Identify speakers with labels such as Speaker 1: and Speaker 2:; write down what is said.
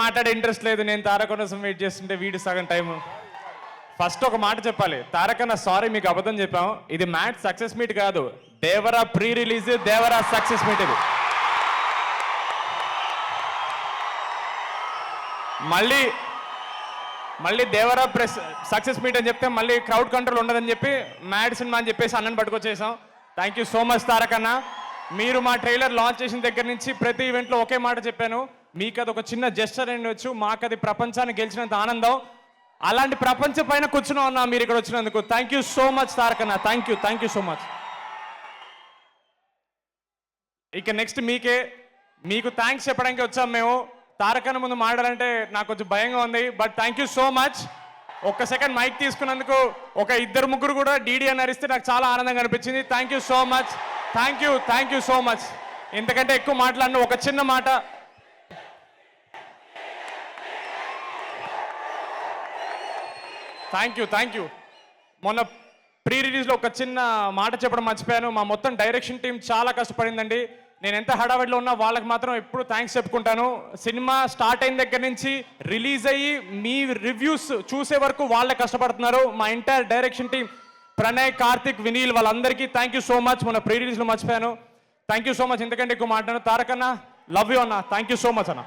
Speaker 1: మాట్లాడే ఇంట్రెస్ట్ లేదు. నేను తారక కోసం వెయిట్ చేస్తుంటే వీడి సగం టైము. ఫస్ట్ ఒక మాట చెప్పాలి, తారకన్న సారీ మీకు అబద్ధం చెప్పాం. ఇది మ్యాట్ సక్సెస్ మీట్ కాదు, Devara pre release, Devara success meet. ఇది మళ్ళీ దేవరా ప్రెస్ సక్సెస్ మీట్ అని చెప్తే మళ్ళీ క్రౌడ్ కంట్రోల్ ఉండదని చెప్పి మ్యాడ్ సినిమా అని చెప్పేసి అన్నని పట్టుకొచ్చేసాం. థ్యాంక్ యూ సో మచ్ తారకన్న. మీరు మా ట్రైలర్ లాంచ్ చేసిన దగ్గర నుంచి ప్రతి ఈవెంట్లో ఒకే మాట చెప్పాను, మీకు అది ఒక చిన్న జెస్చర్ ఉండొచ్చు, మాకు అది ప్రపంచాన్ని గెలిచినంత ఆనందం. అలాంటి ప్రపంచం పైన కూర్చుని ఉన్నా మీరు ఇక్కడ వచ్చినందుకు థ్యాంక్ యూ సో మచ్ తారకన్న. Thank you so much. ఇక నెక్స్ట్ మీకు థ్యాంక్స్ చెప్పడానికి వచ్చాం మేము. తారకన్న ముందు మాట్లాడాలంటే నాకు కొంచెం భయంగా ఉంది, but thank you so much. ఒక్క సెకండ్ మైక్ తీసుకున్నందుకు ఒక ఇద్దరు ముగ్గురు కూడా డీడీ అని అరిస్తే నాకు చాలా ఆనందంగా అనిపించింది. Thank you so much. Thank you so much. ఇంతకంటే ఎక్కువ మాట్లాడిన ఒక చిన్న మాట, థ్యాంక్ యూ. మొన్న ప్రీ రిలీజ్లో ఒక చిన్న మాట చెప్పడం మర్చిపోయాను. మా మొత్తం డైరెక్షన్ టీం చాలా కష్టపడిందండి. నేను ఎంత హడావిడిలో ఉన్నా వాళ్ళకి మాత్రం ఎప్పుడు థ్యాంక్స్ చెప్పుకుంటాను. సినిమా స్టార్ట్ అయిన దగ్గర నుంచి రిలీజ్ అయ్యి మీ రివ్యూస్ చూసే వరకు వాళ్ళే కష్టపడుతున్నారు. మా entire direction team, Pranay, Karthik, Vineel, వాళ్ళందరికీ థ్యాంక్ యూ సో మచ్. మొన్న ప్రీ రిలీజ్లో మర్చిపోయాను. Thank you so much. ఎందుకంటే ఎక్కువ మాట్లాడాను. తారకన్న, లవ్ యూ అన్న. థ్యాంక్ యూ సో మచ్ అన్న.